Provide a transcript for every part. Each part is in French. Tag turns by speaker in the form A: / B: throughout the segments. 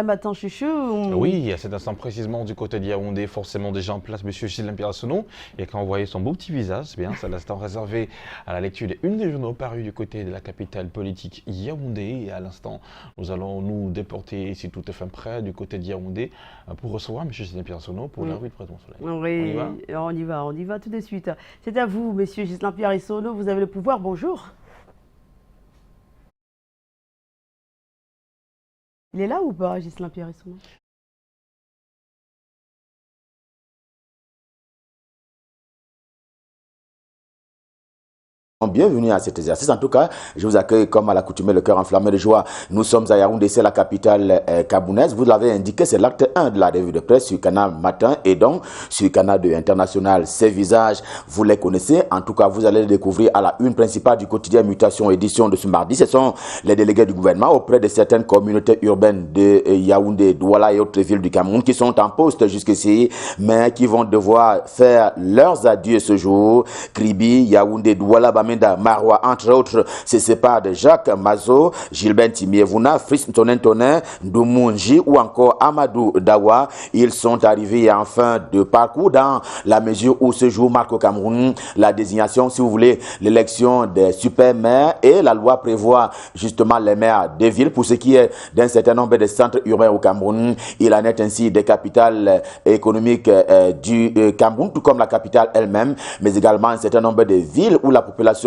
A: Matin chouchou.
B: Oui, à cet instant précisément du côté de Yaoundé, forcément déjà en place Monsieur Ghislain Pirassono. Et quand vous voyez son beau petit visage, c'est bien, c'est l'instant réservé à la lecture d'une des journaux parus du côté de la capitale politique Yaoundé. Et à l'instant, nous allons nous déporter, si tout est fin prêt, du côté de Yaoundé pour recevoir Monsieur Ghislain Pirassono pour la rue de Président-Soleil.
A: Oui, on y va tout de suite. C'est à vous, Monsieur Ghislain Pirassono, vous avez le pouvoir, bonjour. Il est là ou pas, Ghislain Pirassono?
C: Bienvenue à cet exercice. En tout cas, je vous accueille comme à l'accoutumée, le cœur enflammé de joie. Nous sommes à Yaoundé, c'est la capitale gabounaise. Vous l'avez indiqué, c'est l'acte 1 de la revue de presse sur Canal Matin et donc sur Canal 2 International. Ces visages, vous les connaissez. En tout cas, vous allez les découvrir à la une principale du quotidien Mutation édition de ce mardi. Ce sont les délégués du gouvernement auprès de certaines communautés urbaines de Yaoundé, Douala et autres villes du Cameroun qui sont en poste jusqu'ici, mais qui vont devoir faire leurs adieux ce jour. Kribi, Yaoundé, Douala, Maroua, entre autres, se séparent de Jacques Mazo, Gilbert Timiévouna, Fritz Tonen, Doumounji ou encore Amadou Dawa. Ils sont arrivés en fin de parcours dans la mesure où ce jour marque au Cameroun la désignation, si vous voulez, l'élection des super-maires et la loi prévoit justement les maires des villes pour ce qui est d'un certain nombre de centres urbains au Cameroun. Il en est ainsi des capitales économiques du Cameroun, tout comme la capitale elle-même, mais également un certain nombre de villes où la population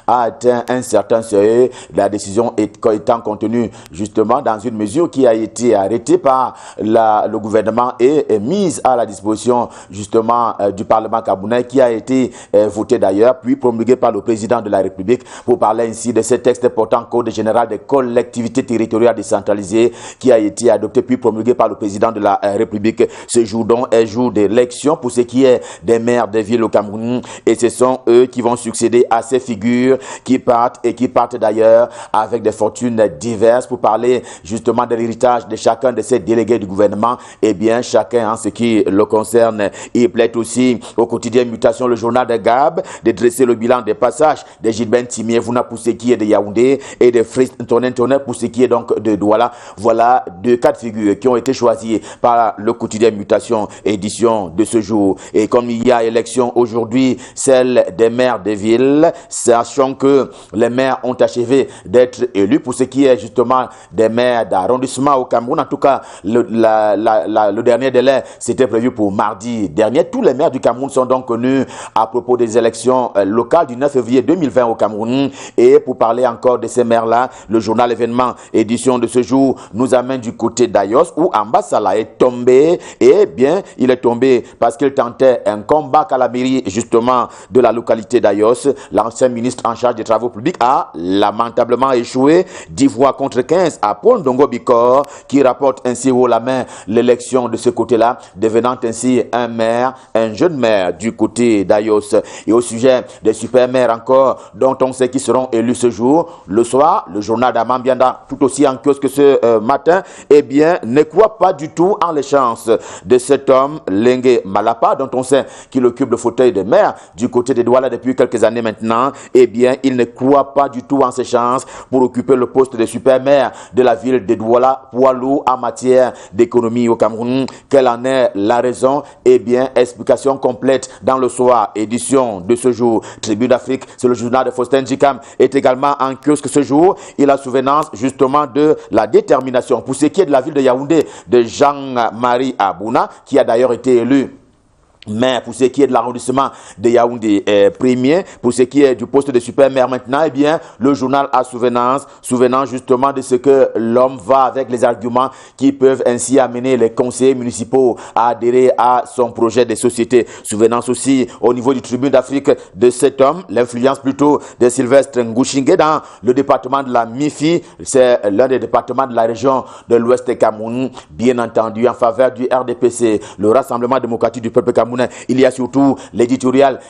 C: a atteint un certain seuil, la décision étant contenue justement dans une mesure qui a été arrêtée par le gouvernement et mise à la disposition justement du Parlement camerounais qui a été voté d'ailleurs, puis promulgué par le président de la République pour parler ainsi de ce texte portant Code général des collectivités territoriales décentralisées qui a été adopté puis promulgué par le président de la République. Ce jour donc est jour d'élection pour ce qui est des maires des villes au Cameroun et ce sont eux qui vont succéder à ces figures qui partent d'ailleurs avec des fortunes diverses pour parler justement de l'héritage de chacun de ces délégués du gouvernement. Eh bien, chacun en ce qui le concerne, il plaît aussi au quotidien Mutation, le journal de Gab, de dresser le bilan des passages de Gilbert Timiévouna pour ce qui est de Yaoundé et de Fritz Tonen pour ce qui est donc de Douala. Voilà deux cas de figure qui ont été choisis par le quotidien Mutation édition de ce jour. Et comme il y a élection aujourd'hui, celle des maires des villes, sachant que les maires ont achevé d'être élus pour ce qui est justement des maires d'arrondissement au Cameroun. En tout cas, le dernier délai, c'était prévu pour mardi dernier. Tous les maires du Cameroun sont donc connus à propos des élections locales du 9 février 2020 au Cameroun. Et pour parler encore de ces maires-là, le journal événement édition de ce jour nous amène du côté d'Ayos où Ambassala est tombé. Et bien, il est tombé parce qu'il tentait un combat à la mairie justement de la localité d'Ayos. L'ancien ministre en charge des travaux publics a lamentablement échoué 10 voix contre 15 à Paul Ndongo Bikor qui rapporte ainsi haut la main l'élection de ce côté-là, devenant ainsi un jeune maire du côté d'Ayos. Et au sujet des super-maires encore, dont on sait qu'ils seront élus ce jour, le soir, le journal d'Amambianda, tout aussi en kiosque ce matin, eh bien, ne croit pas du tout en les chances de cet homme, Lengue Malapa, dont on sait qu'il occupe le fauteuil de maire du côté de Douala depuis quelques années maintenant. Eh bien, il ne croit pas du tout en ses chances pour occuper le poste de super-maire de la ville de Douala, poids lourd en matière d'économie au Cameroun. Quelle en est la raison? Eh bien, explication complète dans le soir, édition de ce jour. Tribune d'Afrique, c'est le journal de Faustin Djikam, est également en kiosque ce jour. Il a souvenance justement de la détermination pour ce qui est de la ville de Yaoundé, de Jean-Marie Abouna, qui a d'ailleurs été élu. Mais pour ce qui est de l'arrondissement de Yaoundé premier, pour ce qui est du poste de super-maire maintenant, eh bien, le journal a souvenance justement de ce que l'homme va avec les arguments qui peuvent ainsi amener les conseillers municipaux à adhérer à son projet de société. Souvenance aussi au niveau du Tribune d'Afrique de cet homme, l'influence plutôt de Sylvestre Ngouchingue dans le département de la Mifi, c'est l'un des départements de la région de l'Ouest Cameroun, bien entendu en faveur du RDPC, le Rassemblement démocratique du peuple camerounais, camerounais. Il y a surtout l'éditorial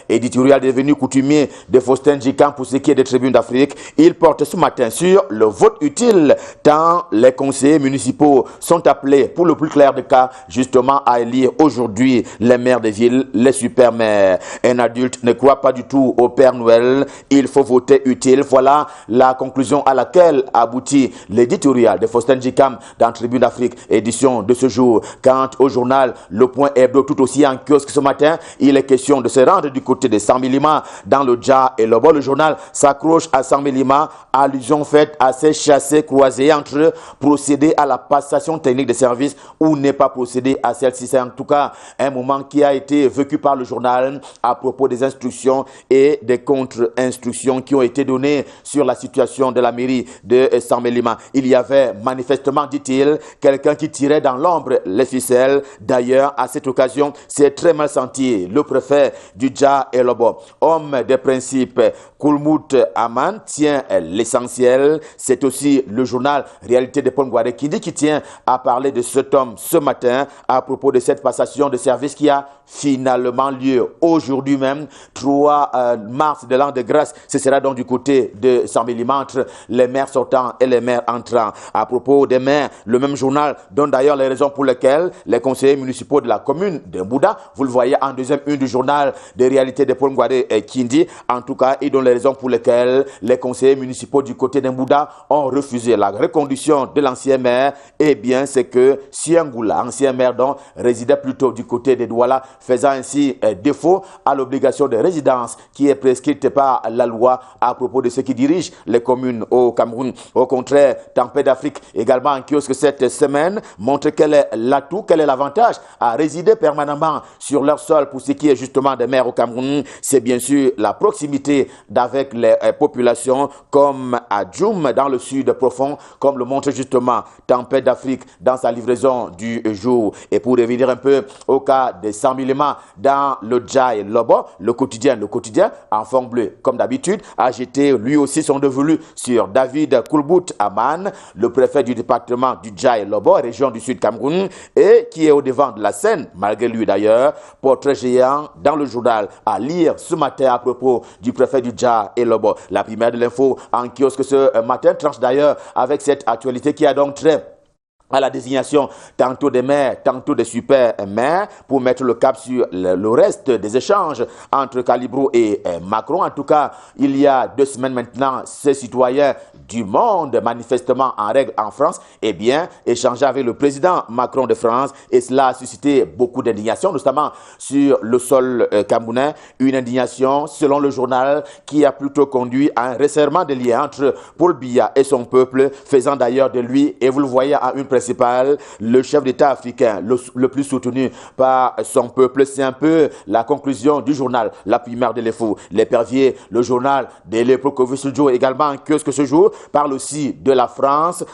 C: devenu coutumier de Faustin Djikam pour ce qui est des tribunes d'Afrique. Il porte ce matin sur le vote utile, tant les conseillers municipaux sont appelés pour le plus clair des cas justement à élire aujourd'hui les maires des villes, les super maires. Un adulte ne croit pas du tout au Père Noël, il faut voter utile. Voilà la conclusion à laquelle aboutit l'éditorial de Faustin Djikam dans Tribune d'Afrique, édition de ce jour. Quant au journal Le Point Hebdo, tout aussi en kiosque ce matin, il est question de se rendre du côté de Sambilima dans le Dja et Lobo. Le journal s'accroche à Sambilima, allusion faite à ces chassés croisés entre eux, procéder à la passation technique des services ou n'est pas procédé à celle-ci. C'est en tout cas un moment qui a été vécu par le journal à propos des instructions et des contre-instructions qui ont été données sur la situation de la mairie de Sambilima. Il y avait manifestement, dit-il, quelqu'un qui tirait dans l'ombre les ficelles. D'ailleurs, à cette occasion, c'est très mal senti le préfet du Dja et Lobo. Homme des principes, Koulmout Aman tient l'essentiel. C'est aussi le journal Réalité de Paul Ngouaré qui tient à parler de cet homme ce matin à propos de cette passation de service qui a finalement lieu aujourd'hui même, 3 mars de l'an de grâce. Ce sera donc du côté de Sambilima entre les maires sortants et les maires entrants. À propos des maires, le même journal donne d'ailleurs les raisons pour lesquelles les conseillers municipaux de la commune de Mbouda, vous le voyez en deuxième une du journal de Réalité de Paul Ngouaré Kindi, en tout cas, ils donnent les raisons pour lesquelles les conseillers municipaux du côté de Mbouda ont refusé la reconduction de l'ancien maire. Eh bien, c'est que Siangoula, ancien maire dont résidait plutôt du côté de Douala, faisant ainsi défaut à l'obligation de résidence qui est prescrite par la loi à propos de ceux qui dirigent les communes au Cameroun. Au contraire, Tempête d'Afrique, également en kiosque cette semaine, montre quel est l'atout, quel est l'avantage à résider permanemment sur leur sol pour ce qui est justement des maires au Cameroun. C'est bien sûr la proximité d'avec les populations comme à Djoum dans le sud profond, comme le montre justement Tempête d'Afrique dans sa livraison du jour. Et pour revenir un peu au cas des 100 000 dans le Dja et Lobo, le quotidien en forme bleue comme d'habitude a jeté lui aussi son dévolu sur David Koulmout Aman, le préfet du département du Dja et Lobo, région du sud Cameroun, et qui est au devant de la scène, malgré lui d'ailleurs. Portrait géant dans le journal à lire ce matin à propos du préfet du Dja et Lobo. La primaire de l'info en kiosque ce matin tranche d'ailleurs avec cette actualité qui a donc trait à la désignation tantôt des maires, tantôt des super maires pour mettre le cap sur le reste des échanges entre Calibro et Macron. En tout cas, il y a 2 semaines maintenant, ces citoyens du monde manifestement en règle en France, eh bien, échangeaient avec le président Macron de France et cela a suscité beaucoup d'indignation, notamment sur le sol camerounais. Une indignation, selon le journal, qui a plutôt conduit à un resserrement des liens entre Paul Biya et son peuple, faisant d'ailleurs de lui, et vous le voyez à une principale, le chef d'État africain le plus soutenu par son peuple. C'est un peu la conclusion du journal La Primaire de l'Info. L'épervier, le journal de l'Epoque Studio également, que ce jour parle aussi de la France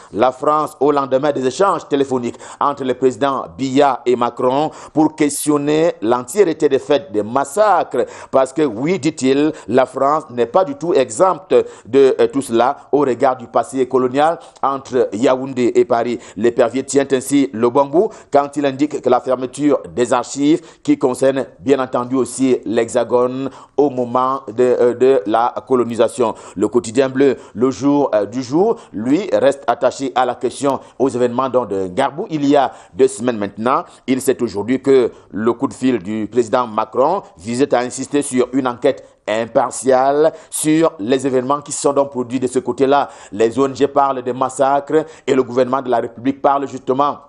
C: au lendemain des échanges téléphoniques entre le président Biya et Macron pour questionner l'entièreté des faits des massacres. Parce que oui, dit-il, la France n'est pas du tout exempte de tout cela au regard du passé colonial entre Yaoundé et Paris. L'épervier tient ainsi le bon bout quand il indique que la fermeture des archives qui concerne bien entendu aussi l'Hexagone au moment de la colonisation. Le quotidien bleu, le jour du jour, lui reste attaché à la question aux événements de Garbou. Il y a 2 semaines maintenant, il sait aujourd'hui que le coup de fil du président Macron visait à insister sur une enquête impartial sur les événements qui se sont donc produits de ce côté-là. Les ONG parlent de massacres et le gouvernement de la République parle justement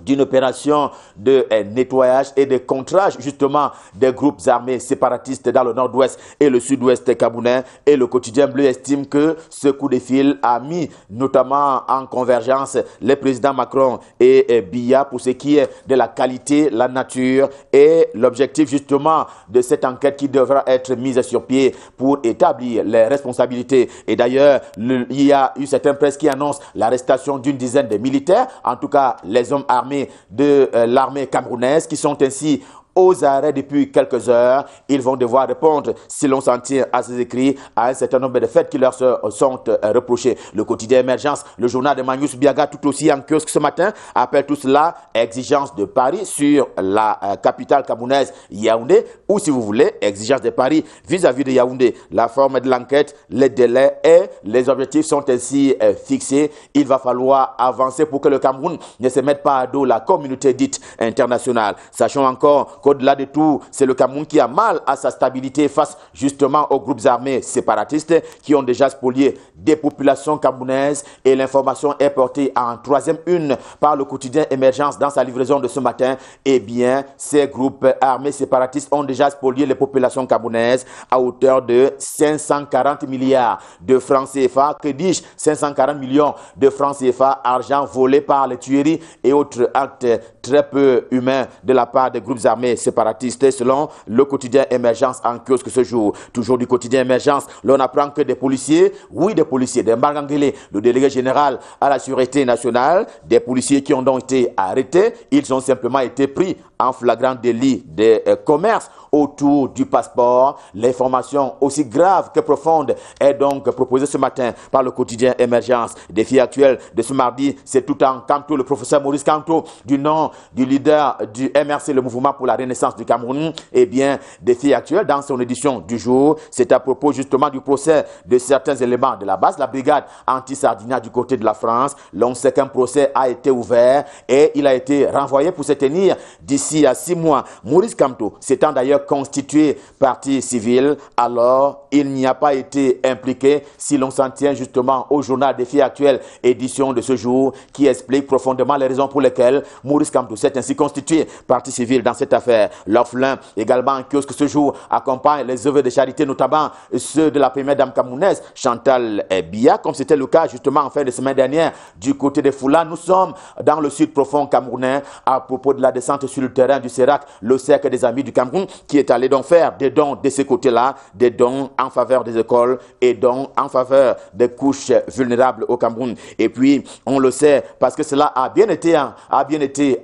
C: d'une opération de nettoyage et de contrage justement des groupes armés séparatistes dans le nord-ouest et le sud-ouest camerounais. Et le quotidien bleu estime que ce coup de fil a mis notamment en convergence les présidents Macron et Biya pour ce qui est de la qualité, la nature et l'objectif justement de cette enquête qui devra être mise sur pied pour établir les responsabilités. Et d'ailleurs, il y a eu certaines presses qui annoncent l'arrestation d'une dizaine de militaires, en tout cas les hommes armés de l'armée camerounaise qui sont ainsi aux arrêts depuis quelques heures. Ils vont devoir répondre, si l'on s'en tient à ces écrits, à un certain nombre de faits qui leur sont reprochés. Le quotidien Émergence, le journal de Magnus Biaga, tout aussi en kiosque ce matin, appelle tout cela exigence de Paris sur la capitale camerounaise Yaoundé, ou si vous voulez, exigence de Paris vis-à-vis de Yaoundé. La forme de l'enquête, les délais et les objectifs sont ainsi fixés. Il va falloir avancer pour que le Cameroun ne se mette pas à dos la communauté dite internationale. Sachons encore qu'au-delà de tout, c'est le Cameroun qui a mal à sa stabilité face justement aux groupes armés séparatistes qui ont déjà spolié des populations camerounaises, et l'information est portée en troisième une par le quotidien Émergence dans sa livraison de ce matin. Eh bien, ces groupes armés séparatistes ont déjà spolié les populations camerounaises à hauteur de 540 milliards de francs CFA. Que dis-je? 540 millions de francs CFA, argent volé par les tueries et autres actes très peu humains de la part des groupes armés séparatistes, selon le quotidien Émergence en kiosque ce jour. Toujours du quotidien Émergence, l'on apprend que des policiers, des Mbangangele, le délégué général à la sûreté nationale, des policiers qui ont donc été arrêtés, ils ont simplement été pris en flagrant délit de commerce autour du passeport. L'information aussi grave que profonde est donc proposée ce matin par le quotidien Émergence. Défi actuel de ce mardi, c'est tout en Kamto, le professeur Maurice Kamto, du nom du leader du MRC, le Mouvement pour la Renaissance du Cameroun. Eh bien, défi actuel dans son édition du jour, c'est à propos justement du procès de certains éléments de la base, la brigade anti-Sardinia du côté de la France. L'on sait qu'un procès a été ouvert et il a été renvoyé pour se tenir d'ici à 6 mois. Maurice Kamto s'étant d'ailleurs constitué partie civile, alors il n'y a pas été impliqué, si l'on s'en tient justement au journal Défi actuel, édition de ce jour, qui explique profondément les raisons pour lesquelles Maurice Kamto s'est ainsi constitué partie civile dans cette affaire. L'orphelin, également en kiosque ce jour, accompagne les œuvres de charité, notamment ceux de la première dame camerounaise, Chantal Biya, comme c'était le cas justement en fin de semaine dernière du côté des Foulas. Nous sommes dans le sud profond camerounais à propos de la descente sur le terrain du CERAC, le cercle des amis du Cameroun, qui est allé donc faire des dons de ces côtés-là, des dons en faveur des écoles et dons en faveur des couches vulnérables au Cameroun. Et puis, on le sait, parce que cela a bien été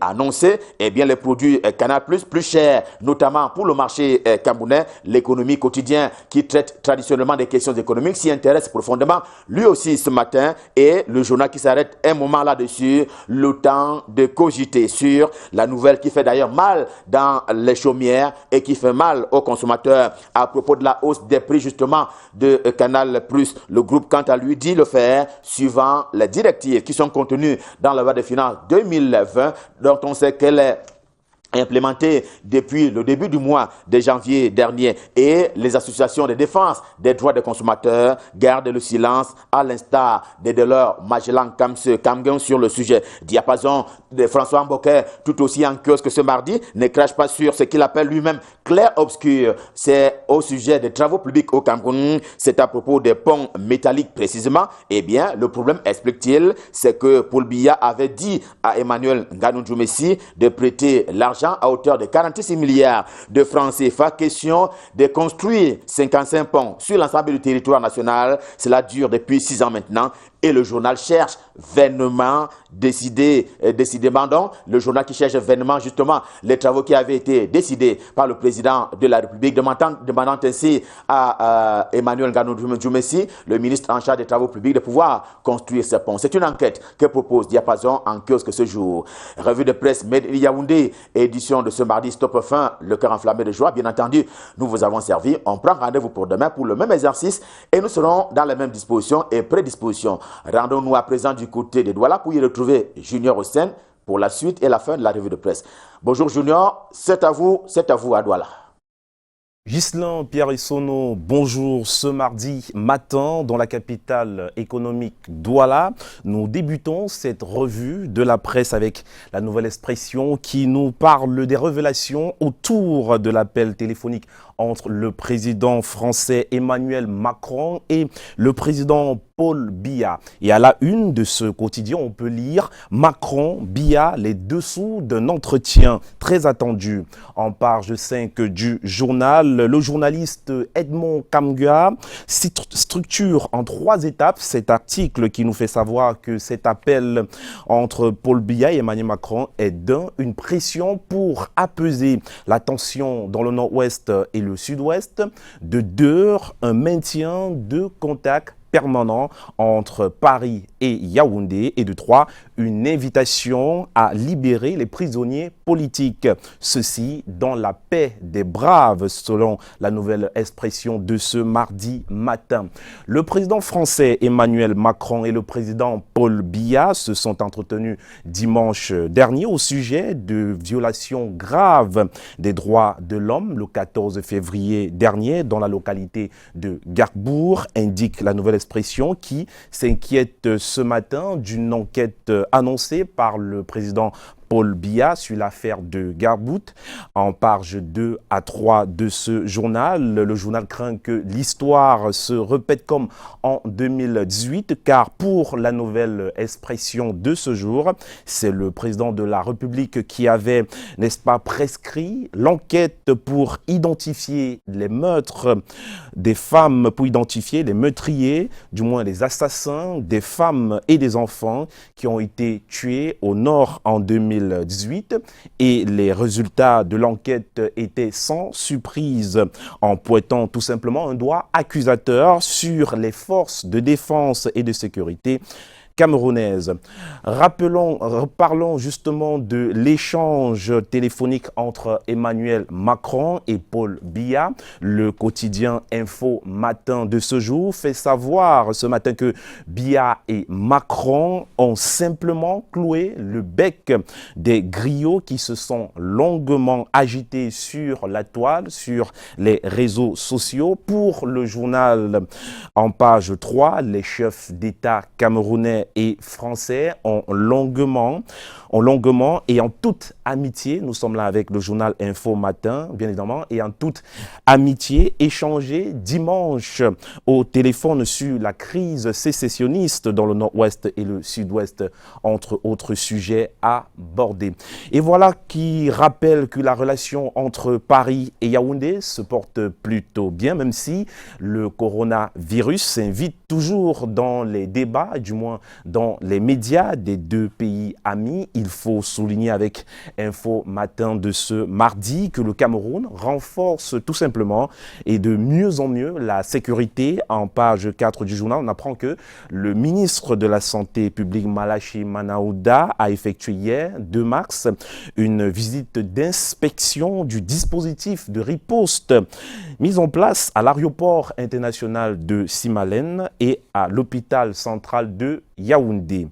C: annoncé, eh bien les produits Canal+, plus chers, notamment pour le marché camerounais, l'économie quotidienne qui traite traditionnellement des questions économiques, s'y intéresse profondément, lui aussi ce matin, et le journal qui s'arrête un moment là-dessus, le temps de cogiter sur la nouvelle qui fait d'ailleurs mal dans les chaumières et qui fait mal aux consommateurs à propos de la hausse des prix justement de Canal+. Le groupe, quant à lui, dit le faire suivant les directives qui sont contenues dans la loi de finances 2020, dont on sait qu'elle est implémenté depuis le début du mois de janvier dernier, et les associations de défense des droits des consommateurs gardent le silence à l'instar de Delors, Magellan, Kamgen sur le sujet. Diapason de François Mboké, tout aussi en kiosque ce mardi, ne crache pas sur ce qu'il appelle lui-même clair-obscur. C'est au sujet des travaux publics au Cameroun, c'est à propos des ponts métalliques précisément. Eh bien, le problème, explique-t-il, c'est que Paul Biya avait dit à Emmanuel Ngannou-Djoumessi de prêter l'argent à hauteur de 46 milliards de francs CFA. Question de construire 55 ponts sur l'ensemble du territoire national. Cela dure depuis 6 ans maintenant. Et le journal cherche vainement, décidément donc, le journal qui cherche vainement justement les travaux qui avaient été décidés par le président de la République, demandant ainsi à Emmanuel Ngannou-Djoumessi, le ministre en charge des travaux publics, de pouvoir construire ces ponts. C'est une enquête que propose Diapason en kiosque ce jour. Revue de presse Made in Yaoundé, édition de ce mardi, stop fin, le cœur enflammé de joie. Bien entendu, nous vous avons servi. On prend rendez-vous pour demain pour le même exercice et nous serons dans les mêmes dispositions et prédispositions. Rendons-nous à présent du côté de Douala pour y retrouver Junior Hussein pour la suite et la fin de la revue de presse. Bonjour Junior, c'est à vous à Douala.
D: Ghislain Pierre-Issono, bonjour. Ce mardi matin, dans la capitale économique Douala, nous débutons cette revue de la presse avec la Nouvelle Expression qui nous parle des révélations autour de l'appel téléphonique entre le président français Emmanuel Macron et le président Paul Biya. Et à la une de ce quotidien, on peut lire Macron, Biya, les dessous d'un entretien très attendu. En page 5 du journal, le journaliste Edmond Kamgua structure en 3 étapes cet article qui nous fait savoir que cet appel entre Paul Biya et Emmanuel Macron est une pression pour apaiser la tension dans le nord-ouest et le sud-ouest, de 2, un maintien de contact permanent entre Paris et Yaoundé, et de 3, une invitation à libérer les prisonniers politiques. Ceci dans la paix des braves, selon la nouvelle expression de ce mardi matin. Le président français Emmanuel Macron et le président Paul Biya se sont entretenus dimanche dernier au sujet de violations graves des droits de l'homme le 14 février dernier dans la localité de Garbourg, indique la nouvelle expression qui s'inquiète ce matin d'une enquête annoncée par le président Paul Biya sur l'affaire de Garbout. En page 2 à 3 de ce journal, le journal craint que l'histoire se répète comme en 2018, car pour la nouvelle expression de ce jour, c'est le président de la République qui avait, n'est-ce pas, prescrit l'enquête pour identifier les meurtres des femmes, pour identifier les meurtriers, du moins les assassins des femmes et des enfants qui ont été tués au nord en 2018, et les résultats de l'enquête étaient sans surprise, en pointant tout simplement un doigt accusateur sur les forces de défense et de sécurité camerounaise. Reparlons justement de l'échange téléphonique entre Emmanuel Macron et Paul Biya. Le quotidien Info Matin de ce jour fait savoir ce matin que Biya et Macron ont simplement cloué le bec des griots qui se sont longuement agités sur la toile, sur les réseaux sociaux. Pour le journal, en page 3, les chefs d'État camerounais et français ont longuement et en toute amitié, nous sommes là avec le journal Info Matin, bien évidemment, et en toute amitié, échangé dimanche au téléphone sur la crise sécessionniste dans le nord-ouest et le sud-ouest, entre autres sujets abordés. Et voilà qui rappelle que la relation entre Paris et Yaoundé se porte plutôt bien, même si le coronavirus s'invite toujours dans les débats, du moins dans les médias des deux pays amis. Il faut souligner avec Info Matin de ce mardi que le Cameroun renforce tout simplement et de mieux en mieux la sécurité. En page 4 du journal, on apprend que le ministre de la Santé publique Malachi Manaouda a effectué hier, 2 mars, une visite d'inspection du dispositif de riposte mis en place à l'aéroport international de Simalène et à l'hôpital central de Yaoundé.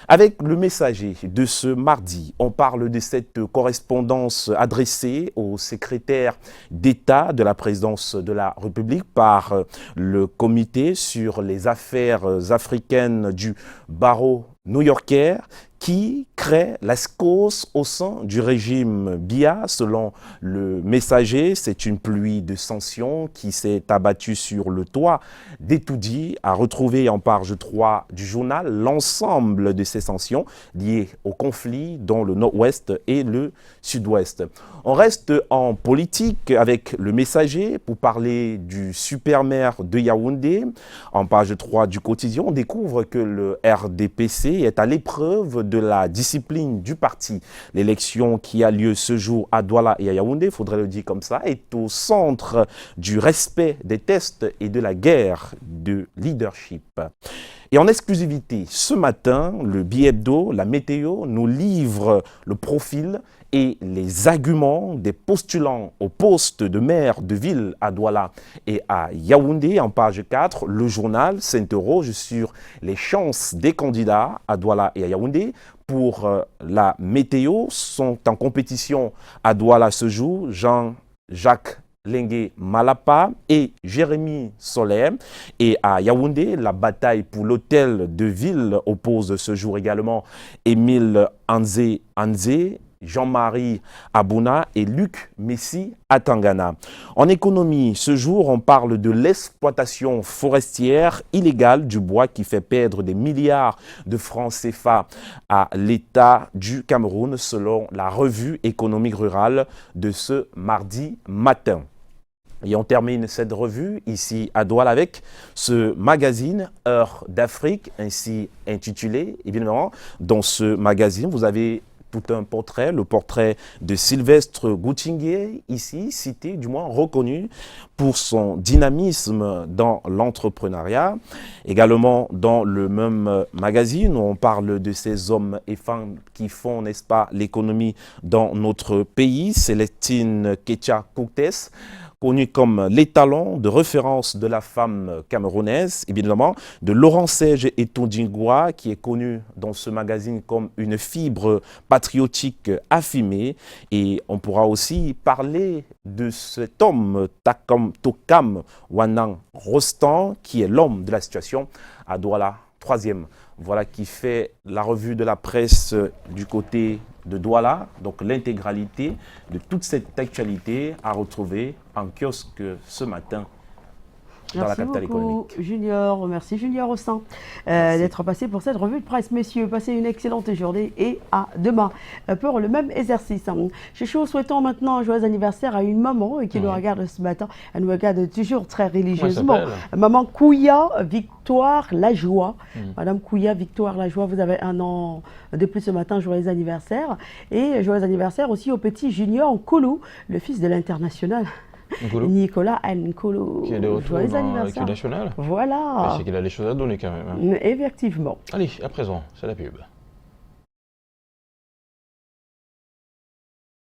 D: Avec le messager de ce mardi, on parle de cette correspondance adressée au secrétaire d'État de la présidence de la République par le comité sur les affaires africaines du barreau new-yorkais qui crée la SCOS au sein du régime Biya. Selon le messager, c'est une pluie de sanctions qui s'est abattue sur le toit d'Etoudi, à retrouver en page 3 du journal l'ensemble de ces sanctions liées au conflit dans le nord-ouest et le sud-ouest. On reste en politique avec le messager pour parler du super-maire de Yaoundé. En page 3 du quotidien, on découvre que le RDPC est à l'épreuve de la discipline du parti. L'élection qui a lieu ce jour à Douala et à Yaoundé, il faudrait le dire comme ça, est au centre du respect des tests et de la guerre de leadership. Et en exclusivité, ce matin, le Bi-Hebdo, la météo, nous livre le profil et les arguments des postulants au poste de maire de ville à Douala et à Yaoundé. En page 4, le journal s'interroge sur les chances des candidats à Douala et à Yaoundé. Pour la météo, sont en compétition à Douala ce jour Jean-Jacques Lengue Malapa et Jérémy Soler. Et à Yaoundé, la bataille pour l'hôtel de ville oppose ce jour également Émile Anzé Jean-Marie Abouna et Luc Messi à Tangana. En économie, ce jour, on parle de l'exploitation forestière illégale du bois qui fait perdre des milliards de francs CFA à l'État du Cameroun, selon la revue économique rurale de ce mardi matin. Et on termine cette revue ici à Douala avec ce magazine Heure d'Afrique, ainsi intitulé. Évidemment, dans ce magazine, vous avez tout un portrait, le portrait de Sylvestre Goutingué, ici cité, du moins reconnu pour son dynamisme dans l'entrepreneuriat. Également dans le même magazine, on parle de ces hommes et femmes qui font, n'est-ce pas, l'économie dans notre pays. Célestine Ketia-Kouktes, connu comme l'étalon de référence de la femme camerounaise, évidemment, de Laurent Serge et Tondingwa, qui est connu dans ce magazine comme une fibre patriotique affirmée. Et on pourra aussi parler de cet homme, Tokam Wanang Rostan, qui est l'homme de la situation à Douala, troisième. Voilà qui fait la revue de la presse du côté de Douala. Donc l'intégralité de toute cette actualité à retrouver en kiosque ce matin dans la capitale économique.
A: Junior. Merci Junior Rostan d'être passé pour cette revue de presse. Messieurs, passez une excellente journée et à demain pour le même exercice. Chichou, souhaitons maintenant un joyeux anniversaire à une maman qui nous regarde ce matin. Elle nous regarde toujours très religieusement. Maman Kouya Victoire Lajoie. Madame Kouya Victoire Lajoie, vous avez un an de plus ce matin. Joyeux anniversaire. Et joyeux anniversaire aussi au petit Junior Nkolo, le fils de l'international. Nicolas Nkolo.
B: Qui est de retour dans l'équipe nationale.
A: Voilà.
B: C'est qu'il a les choses à donner quand même.
A: Effectivement.
B: Allez, à présent, c'est la pub.